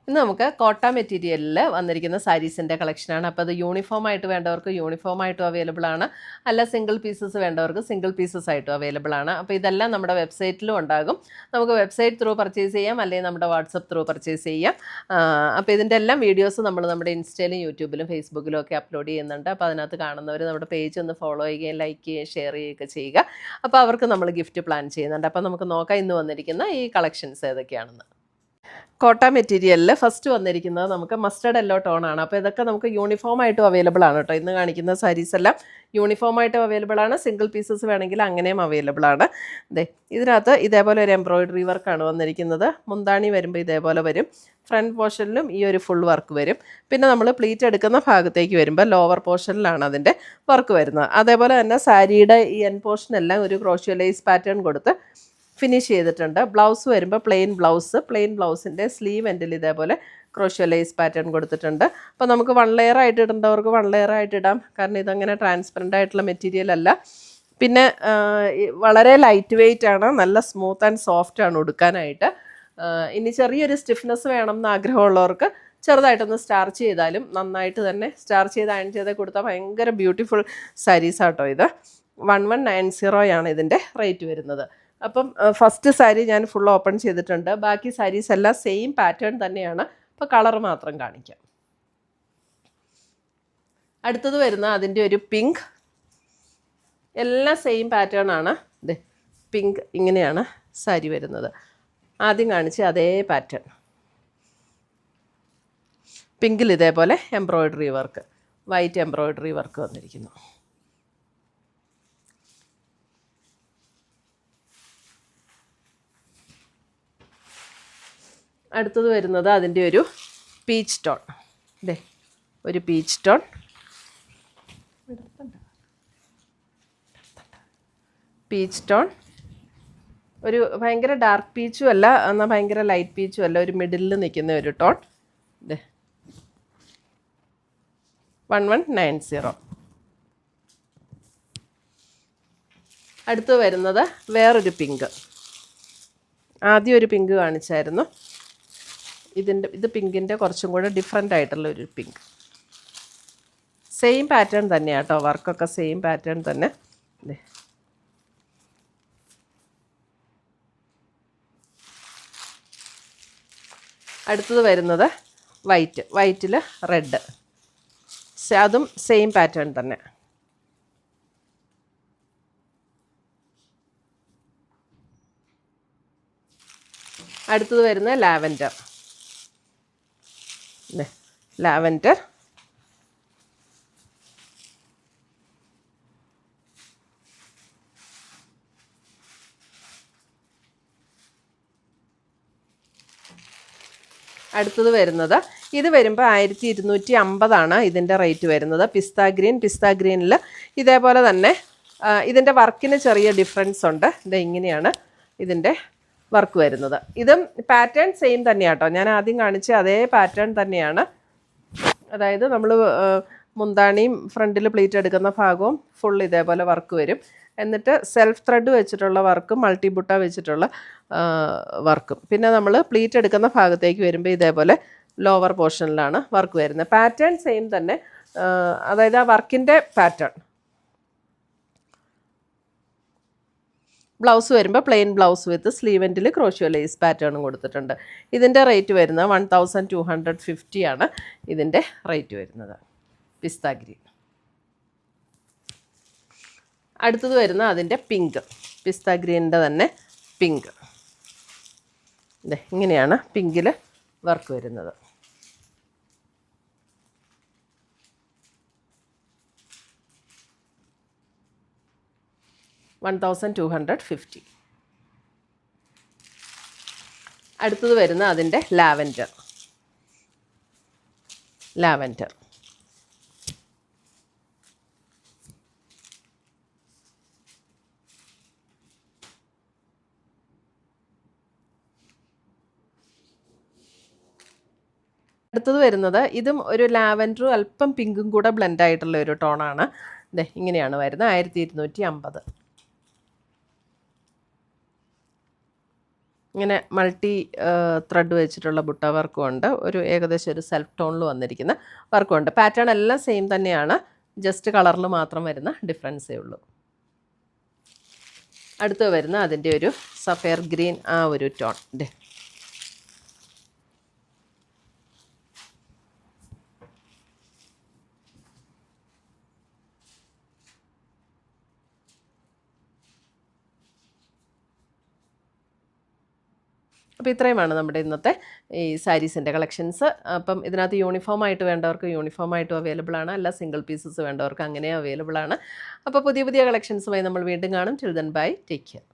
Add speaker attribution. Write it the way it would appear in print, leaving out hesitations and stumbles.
Speaker 1: ഇന്ന് നമുക്ക് കോട്ട മെറ്റീരിയലിൽ വന്നിരിക്കുന്ന സാരീസിൻ്റെ കളക്ഷനാണ്. അപ്പോൾ അത് യൂണിഫോമായിട്ട് വേണ്ടവർക്ക് യൂണിഫോമായിട്ടും അവൈലബിൾ ആണ്, അല്ല സിംഗിൾ പീസസ് വേണ്ടവർക്ക് സിംഗിൾ പീസസ് ആയിട്ടും അവൈലബിൾ ആണ്. അപ്പോൾ ഇതെല്ലാം നമ്മുടെ വെബ്സൈറ്റിലും ഉണ്ടാകും. നമുക്ക് വെബ്സൈറ്റ് ത്രൂ പർച്ചേസ് ചെയ്യാം, അല്ലെങ്കിൽ നമ്മുടെ വാട്സപ്പ് ത്രൂ പർച്ചേസ് ചെയ്യാം. അപ്പോൾ ഇതിൻ്റെ എല്ലാം വീഡിയോസ് നമ്മൾ നമ്മുടെ ഇൻസ്റ്റയിലും യൂട്യൂബിലും ഫേസ്ബുക്കിലും ഒക്കെ അപ്ലോഡ് ചെയ്യുന്നുണ്ട്. അപ്പോൾ അതിനകത്ത് കാണുന്നവർ നമ്മുടെ പേജ് ഒന്ന് ഫോളോ ചെയ്യുകയും ലൈക്ക് ചെയ്യുകയും ഷെയർ ചെയ്യുകയൊക്കെ ചെയ്യുക. അപ്പോൾ അവർക്ക് നമ്മൾ ഗിഫ്റ്റ് പ്ലാൻ ചെയ്യുന്നുണ്ട്. അപ്പോൾ നമുക്ക് നോക്കാം ഇന്ന് വന്നിരിക്കുന്ന ഈ കളക്ഷൻസ് ഏതൊക്കെയാണെന്ന്. കോട്ട മെറ്റീരിയലിൽ ഫസ്റ്റ് വന്നിരിക്കുന്നത് നമുക്ക് മസ്റ്റർഡ് യെല്ലോ ടോണാണ്. അപ്പോൾ ഇതൊക്കെ നമുക്ക് യൂണിഫോമായിട്ടും അവൈലബിൾ ആണ് കേട്ടോ. ഇന്ന് കാണിക്കുന്ന സാരീസ് എല്ലാം യൂണിഫോമായിട്ടും അവൈലബിൾ ആണ്, സിംഗിൾ പീസസ് വേണമെങ്കിൽ അങ്ങനെയും അവൈലബിൾ ആണ്. ഇതിനകത്ത് ഇതേപോലെ ഒരു എംബ്രോയിഡറി വർക്കാണ് വന്നിരിക്കുന്നത്. മുന്താണി വരുമ്പോൾ ഇതേപോലെ വരും, ഫ്രണ്ട് പോർഷനിലും ഈ ഒരു ഫുൾ വർക്ക് വരും. പിന്നെ നമ്മൾ പ്ലീറ്റ് എടുക്കുന്ന ഭാഗത്തേക്ക് വരുമ്പോൾ ലോവർ പോർഷനിലാണ് അതിൻ്റെ വർക്ക് വരുന്നത്. അതേപോലെ തന്നെ സാരിയുടെ ഈ എൻ പോർഷനെല്ലാം ഒരു ക്രോഷ്യോ പാറ്റേൺ കൊടുത്ത് ഫിനിഷ് ചെയ്തിട്ടുണ്ട്. ബ്ലൗസ് വരുമ്പോൾ പ്ലെയിൻ ബ്ലൗസിൻ്റെ സ്ലീവ് എൻഡിൽ ഇതേപോലെ ക്രോഷ്യോ പാറ്റേൺ കൊടുത്തിട്ടുണ്ട്. അപ്പോൾ നമുക്ക് 1 ലെയർ ആയിട്ട് ഇടേണ്ടവർക്ക് 1 ലെയർ ആയിട്ട് ഇടാം, കാരണം ഇതങ്ങനെ ട്രാൻസ്പെറൻ്റ് ആയിട്ടുള്ള മെറ്റീരിയൽ അല്ല. പിന്നെ വളരെ ലൈറ്റ് വെയ്റ്റ് ആണ്, നല്ല സ്മൂത്ത് ആൻഡ് സോഫ്റ്റ് ആണ് ഉടുക്കാനായിട്ട്. ഇനി ചെറിയൊരു സ്റ്റിഫ്നെസ് വേണം എന്ന് ആഗ്രഹമുള്ളവർക്ക് ചെറുതായിട്ടൊന്ന് സ്റ്റാർച്ച് ചെയ്താലും നന്നായിട്ട് തന്നെ സ്റ്റാർച്ച് ചെയ്ത് അയൺ ചെയ്ത് കൊടുത്താൽ ഭയങ്കര ബ്യൂട്ടിഫുൾ സാരീസാട്ടോ ഇത്. 1190 ഇതിൻ്റെ റേറ്റ് വരുന്നത്. അപ്പം ഫസ്റ്റ് സാരി ഞാൻ ഫുൾ ഓപ്പൺ ചെയ്തിട്ടുണ്ട്. ബാക്കി സാരീസ് എല്ലാം സെയിം പാറ്റേൺ തന്നെയാണ്. അപ്പോൾ കളർ മാത്രം കാണിക്കാം. അടുത്തത് വരുന്ന അതിൻ്റെ ഒരു പിങ്ക്, എല്ലാം സെയിം പാറ്റേൺ ആണ്. പിങ്ക് ഇങ്ങനെയാണ് സാരി വരുന്നത്. ആദ്യം കാണിച്ച് അതേ പാറ്റേൺ. പിങ്കിൽ ഇതേപോലെ embroidery work, white embroidery work വന്നിരിക്കുന്നു. അടുത്തത് വരുന്നത് അതിൻ്റെ ഒരു പീച്ച് ടോൺ. ഒരു പീച്ച് ടോൺ, ഒരു ഭയങ്കര ഡാർക്ക് പീച്ചും അല്ല, എന്നാൽ ഭയങ്കര ലൈറ്റ് പീച്ചും അല്ല, ഒരു മിഡിലിൽ നിൽക്കുന്ന ഒരു ടോൺ. 1190. അടുത്ത് വരുന്നത് വേറൊരു പിങ്ക്. ആദ്യം ഒരു പിങ്ക് കാണിച്ചായിരുന്നു. ഇത് പിങ്കിൻ്റെ കുറച്ചും കൂടെ ഡിഫറെൻ്റ് ആയിട്ടുള്ള ഒരു പിങ്ക്. സെയിം പാറ്റേൺ തന്നെയാണ് കേട്ടോ, വർക്കൊക്കെ സെയിം പാറ്റേൺ തന്നെ. അടുത്തത് വരുന്നത് വൈറ്റിൽ റെഡ്, അതും സെയിം പാറ്റേൺ തന്നെ. അടുത്തത് വരുന്ന ലാവൻഡർ. അടുത്തത് വരുന്നത് ഇത് വരുമ്പോൾ 1250 ഇതിൻ്റെ റേറ്റ് വരുന്നത്. പിസ്ത ഗ്രീനിൽ ഇതേപോലെ തന്നെ ഇതിൻ്റെ വർക്കിന് ചെറിയ ഡിഫറൻസ് ഉണ്ട്. ഇങ്ങനെയാണ് ഇതിൻ്റെ വർക്ക് വരുന്നത്. ഇതും പാറ്റേൺ സെയിം തന്നെയാണ് കേട്ടോ. ഞാൻ ആദ്യം കാണിച്ച അതേ പാറ്റേൺ തന്നെയാണ്. അതായത് നമ്മൾ മുന്താണിയും ഫ്രണ്ടിൽ പ്ലീറ്റ് എടുക്കുന്ന ഭാഗവും ഫുൾ ഇതേപോലെ വർക്ക് വരും. എന്നിട്ട് സെൽഫ് ത്രെഡ് വെച്ചിട്ടുള്ള വർക്കും മൾട്ടി ബുട്ട വെച്ചിട്ടുള്ള വർക്കും. പിന്നെ നമ്മൾ പ്ലീറ്റ് എടുക്കുന്ന ഭാഗത്തേക്ക് വരുമ്പോൾ ഇതേപോലെ ലോവർ പോർഷനിലാണ് വർക്ക് വരുന്നത്. പാറ്റേൺ സെയിം തന്നെ, അതായത് ആ വർക്കിൻ്റെ പാറ്റേൺ. ബ്ലൗസ് വരുമ്പോൾ പ്ലെയിൻ ബ്ലൗസ് വിത്ത് സ്ലീവ് എൻഡിൽ ക്രോഷ്യോ പാറ്റേണും കൊടുത്തിട്ടുണ്ട്. ഇതിൻ്റെ റേറ്റ് വരുന്നത് 1250 ആണ് ഇതിൻ്റെ റേറ്റ് വരുന്നത്. പിസ്ത ഗ്രീൻ. അടുത്തത് വരുന്ന അതിൻ്റെ പിങ്ക്, പിസ്ത ഗ്രീനിൻ്റെ തന്നെ പിങ്ക്. ഇങ്ങനെയാണ് പിങ്കിൽ വർക്ക് വരുന്നത്. $1250. അടുത്തത് വരുന്ന അതിൻ്റെ ലാവൻഡർ. അടുത്തത് വരുന്നത് ഇതും ഒരു ലാവൻഡറും അല്പം പിങ്കും കൂടെ ബ്ലെൻഡ് ആയിട്ടുള്ള ഒരു ടോണാണ്. ഇങ്ങനെയാണ് വരുന്നത്. 1250. ഇങ്ങനെ മൾട്ടി ത്രെഡ് വെച്ചിട്ടുള്ള ബുട്ട വർക്കും ഉണ്ട്. ഒരു ഏകദേശം ഒരു സെൽഫ് ടോണിൽ വന്നിരിക്കുന്ന വർക്കും ഉണ്ട്. പാറ്റേൺ എല്ലാം സെയിം തന്നെയാണ്, ജസ്റ്റ് കളറിൽ മാത്രം വരുന്ന ഡിഫറൻസേ ഉള്ളൂ. അടുത്ത് വരുന്ന അതിൻ്റെ ഒരു സഫയർ ഗ്രീൻ ആ ഒരു ടോൺ. അപ്പോൾ ഇത്രയുമാണ് നമ്മുടെ ഇന്നത്തെ ഈ സാരീസിൻ്റെ കളക്ഷൻസ്. അപ്പം ഇതിനകത്ത് യൂണിഫോമായിട്ട് വേണ്ടവർക്ക് യൂണിഫോമായിട്ടും അവൈലബിൾ ആണ്, അല്ല സിംഗിൾ പീസസ് വേണ്ടവർക്ക് അങ്ങനെ അവൈലബിൾ ആണ്. അപ്പോൾ പുതിയ പുതിയ കളക്ഷൻസുമായി നമ്മൾ വീണ്ടും കാണും. Till then bye, take care.